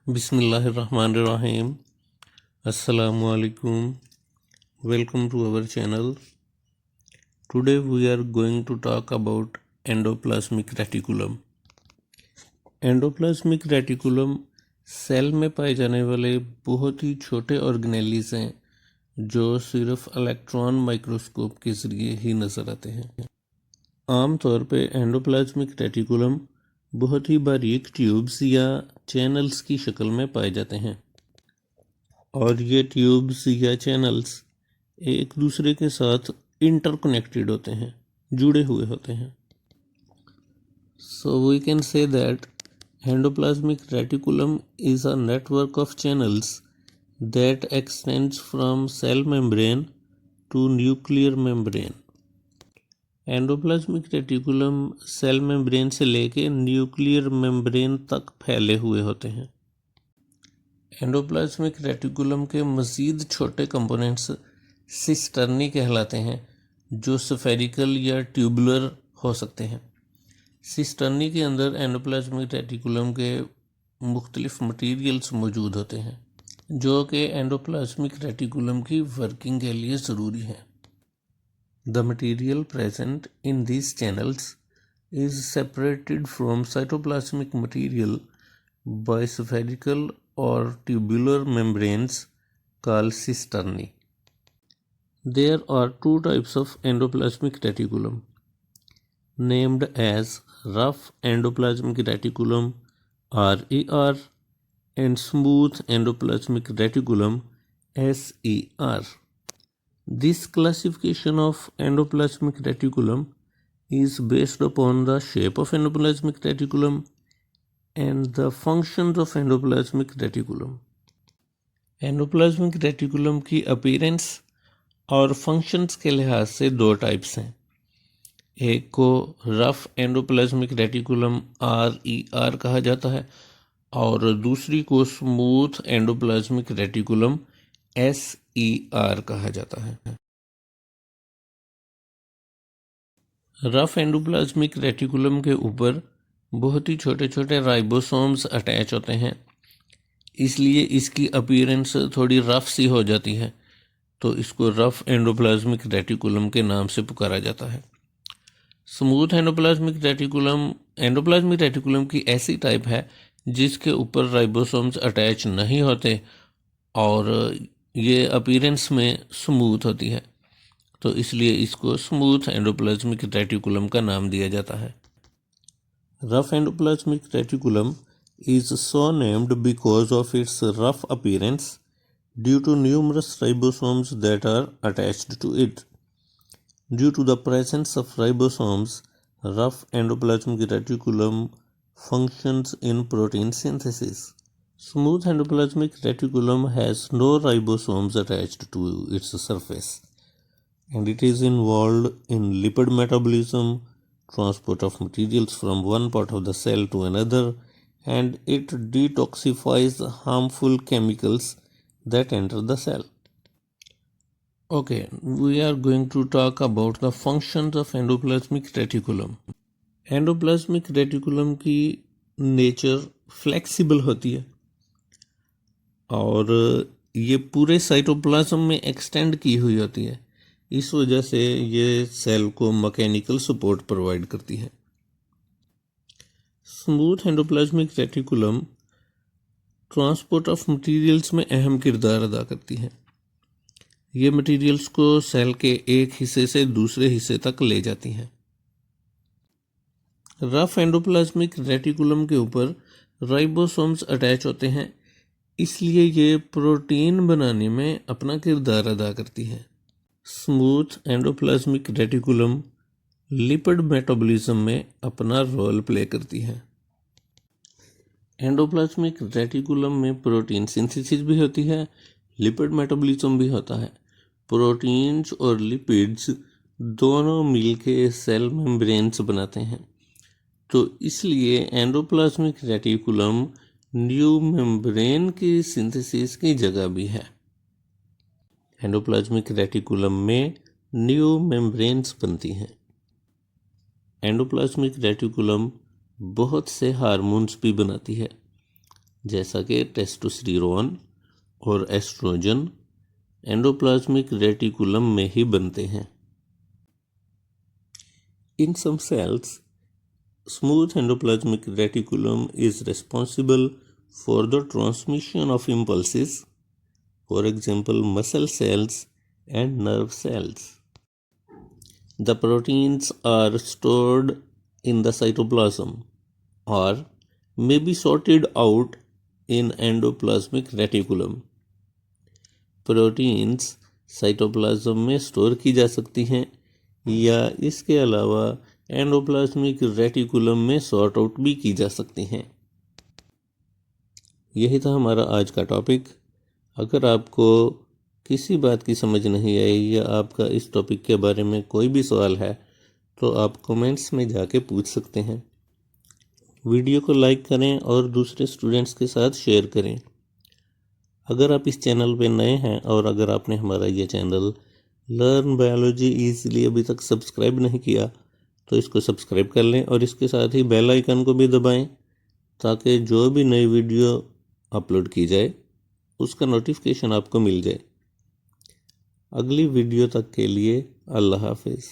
Bismillahirrahmanirrahim. Assalamu alaikum. Welcome to our channel. Today we are going to talk about endoplasmic reticulum. Endoplasmic reticulum cell में पाए जाने वाले बहुत ही छोटे organelles हैं जो सिर्फ इलेक्ट्रॉन माइक्रोस्कोप के ज़रिए ही नज़र आते हैं। आमतौर पे एंडोप्लाज्मिक रेटिकुलम बहुत ही बारीक ट्यूब्स या चैनल्स की शक्ल में पाए जाते हैं और ये ट्यूब्स या चैनल्स एक दूसरे के साथ इंटरकनेक्टेड होते हैं, जुड़े हुए होते हैं। So we can say that endoplasmic reticulum is a network of channels that extends from cell membrane to nuclear membrane. Endoplasmic reticulum cell membrane से लेके न्यूक्लियर मेम्ब्रेन तक फैले हुए होते हैं। एंडोप्लाज्मिक रेटिकुलम के मज़ीद छोटे कंपोनेंट्स सिस्टर्नी कहलाते हैं जो स्फेरिकल या ट्यूबुलर हो सकते हैं। सिस्टर्नी के अंदर एंडोप्लाज्मिक रेटिकुलम के मुख्तलिफ मटीरियल्स मौजूद होते हैं जो कि एंडोप्लाज्मिक रेटिकुलम की वर्किंग के लिए ज़रूरी हैं। The material present in these channels is separated from cytoplasmic material by spherical or tubular membranes called cisternae. There are two types of endoplasmic reticulum named as rough endoplasmic reticulum RER and smooth endoplasmic reticulum SER. This classification of endoplasmic reticulum is based upon the shape of endoplasmic reticulum and the functions of endoplasmic reticulum. Endoplasmic reticulum की appearance और functions के लिहाज से दो types हैं। एक को rough endoplasmic reticulum RER कहा जाता है और दूसरी को स्मूथ एंडोप्लाज्मिक रेटिकुलम SER कहा जाता है। रफ एंडोप्लाज्मिक रेटिकुलम के ऊपर बहुत ही छोटे छोटे राइबोसोम्स अटैच होते हैं, इसलिए इसकी अपीयरेंस थोड़ी रफ सी हो जाती है, तो इसको रफ एंडोप्लाज्मिक रेटिकुलम के नाम से पुकारा जाता है। स्मूथ एंडोप्लाज्मिक रेटिकुलम की ऐसी टाइप है जिसके ऊपर राइबोसोम्स अटैच नहीं होते और ये अपीयरेंस में स्मूथ होती है, तो इसलिए इसको स्मूथ एंडोप्लाज्मिक रेटिकुलम का नाम दिया जाता है। Rough endoplasmic reticulum is so named because of its rough appearance due to numerous ribosomes that are attached to it. Due to the presence of ribosomes, rough endoplasmic reticulum functions in protein synthesis. Smooth endoplasmic reticulum has no ribosomes attached to its surface, and it is involved in lipid metabolism, transport of materials from one part of the cell to another, and it detoxifies harmful chemicals that enter the cell. Okay, we are going to talk about the functions of endoplasmic reticulum. Endoplasmic reticulum की nature flexible होती है और ये पूरे cytoplasm में extend की हुई होती है। इस वजह से ये सेल को मैकेनिकल सपोर्ट प्रोवाइड करती है। Smooth endoplasmic reticulum transport of materials में अहम किरदार अदा करती है। ये मटेरियल्स को सेल के एक हिस्से से दूसरे हिस्से तक ले जाती हैं। रफ एंडोप्लाज्मिक रेटिकुलम के ऊपर राइबोसोम्स अटैच होते हैं, इसलिए ये प्रोटीन बनाने में अपना किरदार अदा करती है। Smooth endoplasmic reticulum lipid metabolism में अपना रोल प्ले करती है। एंडोप्लाज्मिक रेटिकुलम में प्रोटीन सिंथेसिस भी होती है, लिपिड मेटाबॉलिज्म भी होता है। प्रोटीन्स और लिपिड्स दोनों मिलके सेल मेम्ब्रेन्स बनाते हैं, तो इसलिए एंडोप्लाज्मिक रेटिकुलम न्यू मेम्ब्रेन की सिंथेसिस की जगह भी है। एंडोप्लाज्मिक रेटिकुलम में न्यू मेम्ब्रेन्स बनती हैं। एंडोप्लाज्मिक रेटिकुलम बहुत से हार्मोन्स भी बनाती है जैसा कि टेस्टोस्टेरोन और एस्ट्रोजन एंडोप्लाज्मिक रेटिकुलम में ही बनते हैं। In some cells, smooth endoplasmic reticulum is responsible for the transmission of impulses, for example, muscle cells and nerve cells. The proteins are stored in the cytoplasm or may be sorted out in endoplasmic reticulum. Proteins cytoplasm में store की जा सकती हैं या इसके अलावा endoplasmic reticulum में sort out भी की जा सकती हैं। यही था हमारा आज का टॉपिक। अगर आपको किसी बात की समझ नहीं आई या आपका इस टॉपिक के बारे में कोई भी सवाल है तो आप कमेंट्स में जाके पूछ सकते हैं। वीडियो को लाइक करें और दूसरे स्टूडेंट्स के साथ शेयर करें। अगर आप इस चैनल पे नए हैं और अगर आपने हमारा ये चैनल लर्न बायोलॉजी ईजीली अभी तक सब्सक्राइब नहीं किया तो इसको सब्सक्राइब कर लें और इसके साथ ही बेल आइकन को भी दबाएं ताकि जो भी नई वीडियो अपलोड की जाए उसका नोटिफिकेशन आपको मिल जाए। अगली वीडियो तक के लिए अल्लाह हाफिज़।